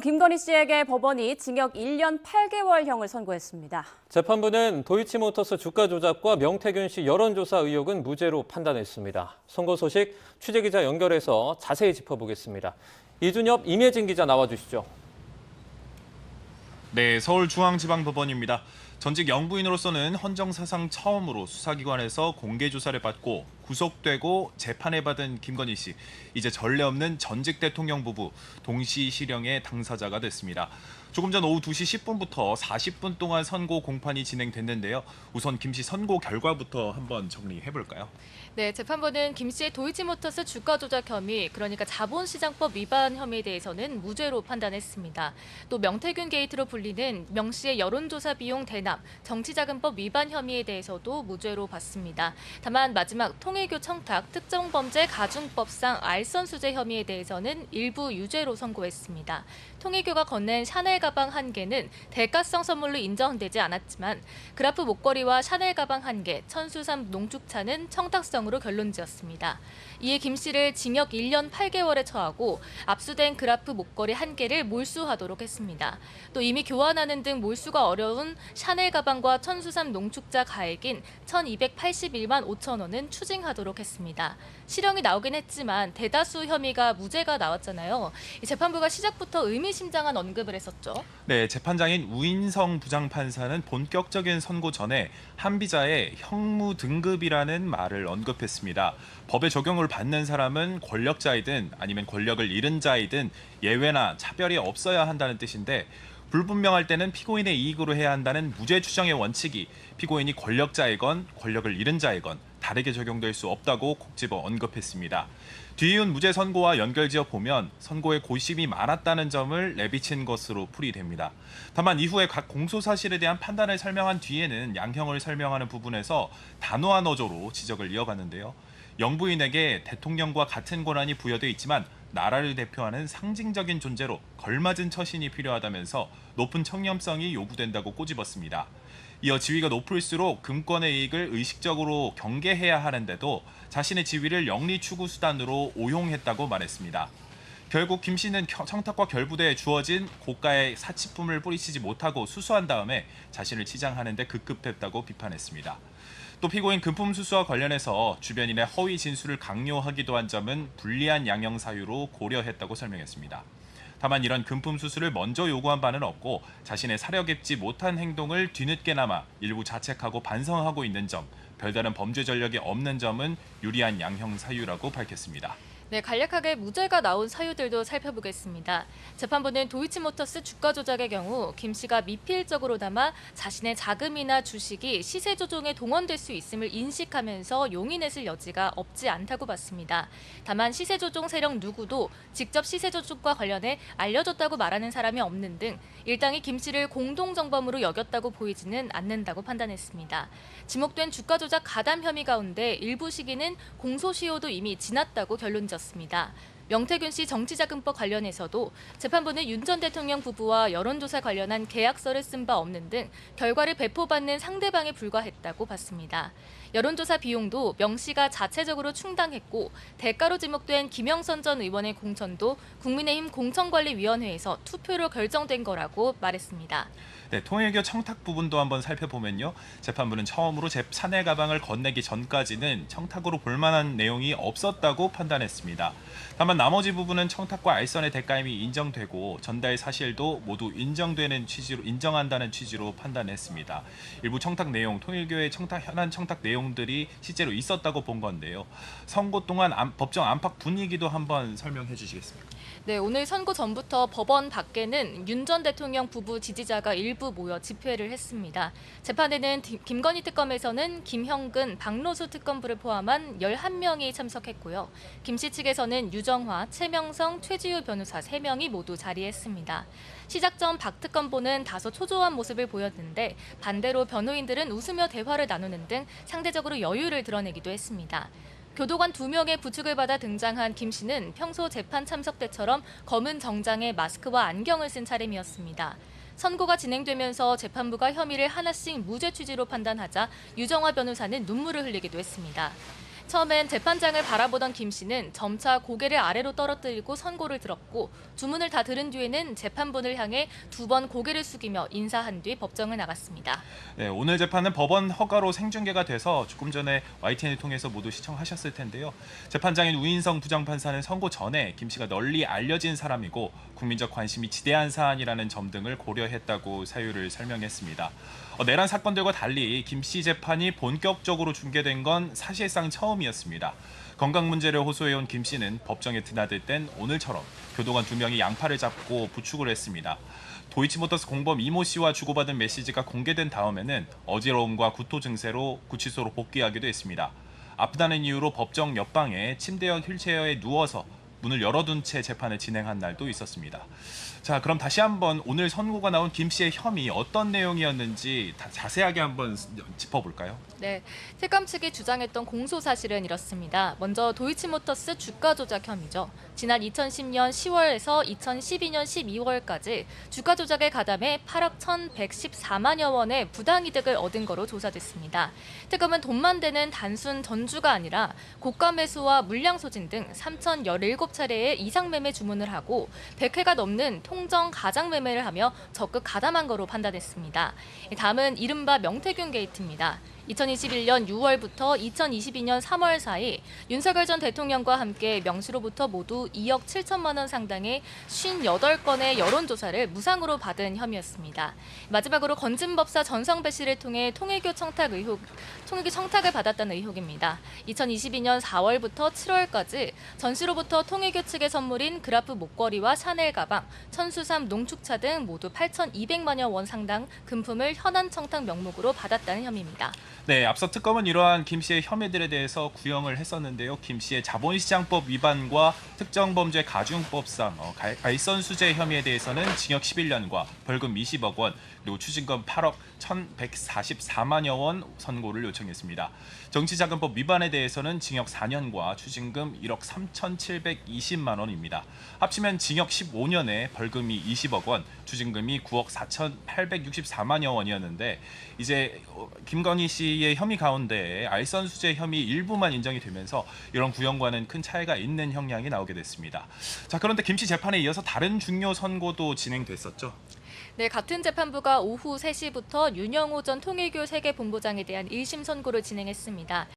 김건희 씨에게 법원이 징역 1년 8개월형을 선고했습니다. 재판부는 도이치모터스 주가 조작과 명태균 씨 여론조사 의혹은 무죄로 판단했습니다. 선고 소식 취재기자 연결해서 자세히 짚어보겠습니다. 이준엽, 임혜진 기자 나와주시죠. 네, 서울중앙지방법원입니다. 전직 영부인으로서는 헌정사상 처음으로 수사기관에서 공개조사를 받고 구속되고 재판을 받은 김건희 씨. 이제 전례 없는 전직 대통령 부부 동시 실형의 당사자가 됐습니다. 조금 전 오후 2시 10분부터 40분 동안 선고 공판이 진행됐는데요. 우선 김 씨 선고 결과부터 한번 정리해볼까요? 네, 재판부는 김 씨의 도이치모터스 주가 조작 혐의, 그러니까 자본시장법 위반 혐의에 대해서는 무죄로 판단했습니다. 또 명태균 게이트로 불리는 명 씨의 여론조사 비용 대납, 정치자금법 위반 혐의에 대해서도 무죄로 봤습니다. 다만 마지막 통일교 청탁, 특정범죄 가중법상 알선수재 혐의에 대해서는 일부 유죄로 선고했습니다. 통일교가 건넨 샤넬 가방 1개는 대가성 선물로 인정되지 않았지만 그라프 목걸이와 샤넬 가방 1개, 천수삼 농축차는 청탁성으로 결론지었습니다. 이에 김 씨를 징역 1년 8개월에 처하고 압수된 그라프 목걸이 1개를 몰수하도록 했습니다. 또 이미 교환하는 등 몰수가 어려운 샤넬 가방과 천수삼 농축자 가액인 1,281만 5천 원은 추징하도록 했습니다. 실형이 나오긴 했지만 대다수 혐의가 무죄가 나왔잖아요. 재판부가 시작부터 의미심장한 언급을 했었죠. 네, 재판장인 우인성 부장판사는 본격적인 선고 전에 한비자의 형무 등급이라는 말을 언급했습니다. 법의 적용을 받는 사람은 권력자이든 아니면 권력을 잃은 자이든 예외나 차별이 없어야 한다는 뜻인데 불분명할 때는 피고인의 이익으로 해야 한다는 무죄 추정의 원칙이 피고인이 권력자이건 권력을 잃은 자이건 다르게 적용될 수 없다고 콕 집어 언급했습니다. 뒤이은 무죄 선고와 연결지어 보면 선고에 고심이 많았다는 점을 내비친 것으로 풀이됩니다. 다만 이후에 각 공소 사실에 대한 판단을 설명한 뒤에는 양형을 설명하는 부분에서 단호한 어조로 지적을 이어갔는데요. 영부인에게 대통령과 같은 권한이 부여돼 있지만 나라를 대표하는 상징적인 존재로 걸맞은 처신이 필요하다면서 높은 청렴성이 요구된다고 꼬집었습니다. 이어 지위가 높을수록 금권의 이익을 의식적으로 경계해야 하는데도 자신의 지위를 영리 추구 수단으로 오용했다고 말했습니다. 결국 김 씨는 청탁과 결부대에 주어진 고가의 사치품을 뿌리치지 못하고 수수한 다음에 자신을 치장하는 데 급급했다고 비판했습니다. 또 피고인 금품 수수와 관련해서 주변인의 허위 진술을 강요하기도 한 점은 불리한 양형 사유로 고려했다고 설명했습니다. 다만 이런 금품 수수를 먼저 요구한 바는 없고 자신의 사려 깊지 못한 행동을 뒤늦게나마 일부 자책하고 반성하고 있는 점, 별다른 범죄 전력이 없는 점은 유리한 양형 사유라고 밝혔습니다. 네, 간략하게 무죄가 나온 사유들도 살펴보겠습니다. 재판부는 도이치모터스 주가 조작의 경우 김 씨가 미필적으로나마 자신의 자금이나 주식이 시세 조종에 동원될 수 있음을 인식하면서 용인했을 여지가 없지 않다고 봤습니다. 다만 시세 조종 세력 누구도 직접 시세 조종과 관련해 알려줬다고 말하는 사람이 없는 등 일당이 김 씨를 공동정범으로 여겼다고 보이지는 않는다고 판단했습니다. 지목된 주가 조작 가담 혐의 가운데 일부 시기는 공소시효도 이미 지났다고 결론지었습니다. 명태균 씨 정치자금법 관련해서도 재판부는 윤 전 대통령 부부와 여론조사 관련한 계약서를 쓴 바 없는 등 결과를 배포받는 상대방에 불과했다고 봤습니다. 여론조사 비용도 명 씨가 자체적으로 충당했고 대가로 지목된 김영선 전 의원의 공천도 국민의힘 공천관리위원회에서 투표로 결정된 거라고 말했습니다. 네, 통일교 청탁 부분도 한번 살펴보면요. 재판부는 처음으로 샤넬 가방을 건네기 전까지는 청탁으로 볼만한 내용이 없었다고 판단했습니다. 다만 나머지 부분은 청탁과 알선의 대가임이 인정되고 전달 사실도 모두 인정한다는 취지로 판단했습니다. 일부 청탁 내용, 통일교의 현안 청탁 내용들이 실제로 있었다고 본 건데요. 선고 동안 법정 안팎 분위기도 한번 설명해 주시겠습니까? 네, 오늘 선고 전부터 법원 밖에는 윤 전 대통령 부부 지지자가 일부 모여 집회를 했습니다. 재판에는 김건희 특검에서는 김형근, 박노수 특검부를 포함한 11명이 참석했고요. 김 씨 측에서는 유정화, 최명성, 최지우 변호사 3명이 모두 자리했습니다. 시작 전 박 특검보는 다소 초조한 모습을 보였는데 반대로 변호인들은 웃으며 대화를 나누는 등 상대적으로 여유를 드러내기도 했습니다. 교도관 2명의 부축을 받아 등장한 김 씨는 평소 재판 참석 때처럼 검은 정장에 마스크와 안경을 쓴 차림이었습니다. 선고가 진행되면서 재판부가 혐의를 하나씩 무죄 취지로 판단하자 유정화 변호사는 눈물을 흘리기도 했습니다. 처음엔 재판장을 바라보던 김 씨는 점차 고개를 아래로 떨어뜨리고 선고를 들었고 주문을 다 들은 뒤에는 재판부를 향해 2번 고개를 숙이며 인사한 뒤 법정을 나갔습니다. 네, 오늘 재판은 법원 허가로 생중계가 돼서 조금 전에 YTN을 통해서 모두 시청하셨을 텐데요. 재판장인 우인성 부장판사는 선고 전에 김 씨가 널리 알려진 사람이고 국민적 관심이 지대한 사안이라는 점 등을 고려했다고 사유를 설명했습니다. 내란 사건들과 달리 김 씨 재판이 본격적으로 중계된 건 사실상 처음이었습니다. 건강 문제를 호소해온 김 씨는 법정에 드나들 땐 오늘처럼 교도관 2명이 양팔을 잡고 부축을 했습니다. 도이치모터스 공범 이모 씨와 주고받은 메시지가 공개된 다음에는 어지러움과 구토 증세로 구치소로 복귀하기도 했습니다. 아프다는 이유로 법정 옆방에 침대형 휠체어에 누워서 문을 열어둔 채 재판을 진행한 날도 있었습니다. 자, 그럼 다시 한번 오늘 선고가 나온 김 씨의 혐의 어떤 내용이었는지 자세하게 한번 짚어볼까요? 네, 특검 측이 주장했던 공소 사실은 이렇습니다. 먼저 도이치모터스 주가 조작 혐의죠. 지난 2010년 10월에서 2012년 12월까지 주가 조작에 가담해 8억 1,114만여 원의 부당이득을 얻은 거로 조사됐습니다. 특검은 돈만 되는 단순 전주가 아니라 고가 매수와 물량 소진 등 3,017차례의 이상 매매 주문을 하고 100회가 넘는 통정 가장 매매를 하며 적극 가담한 거로 판단했습니다. 다음은 이른바 명태균 게이트입니다. 2021년 6월부터 2022년 3월 사이 윤석열 전 대통령과 함께 명시로부터 모두 2억 7천만 원 상당의 58건의 여론조사를 무상으로 받은 혐의였습니다. 마지막으로 건진법사 전성배 씨를 통해 통일교 청탁을 받았다는 의혹입니다. 2022년 4월부터 7월까지 전 씨로부터 통일교 측의 선물인 그라프 목걸이와 샤넬 가방, 천수삼 농축차 등 모두 8,200만여 원 상당 금품을 현안 청탁 명목으로 받았다는 혐의입니다. 네, 앞서 특검은 이러한 김 씨의 혐의들에 대해서 구형을 했었는데요. 김 씨의 자본시장법 위반과 특정범죄 가중법상 알선수재 혐의에 대해서는 징역 11년과 벌금 20억 원, 그리고 추징금 8억 1,144만여 원 선고를 요청했습니다. 정치자금법 위반에 대해서는 징역 4년과 추징금 1억 3,720만 원입니다. 합치면 징역 15년에 벌금이 20억 원, 추징금이 9억 4,864만여 원이었는데 이제 김건희 씨의 혐의 가운데 알선수재 혐의 일부만 인정이 되면서 이런 구형과는 큰 차이가 있는 형량이 나오게 됐습니다. 자, 그런데 김 씨 재판에 이어서 다른 중요 선고도 진행됐었죠? 네, 같은 재판부가 오후 3시부터 윤영호 전 통일교 세계본부장에 대한 1심 선고를 진행했습니다.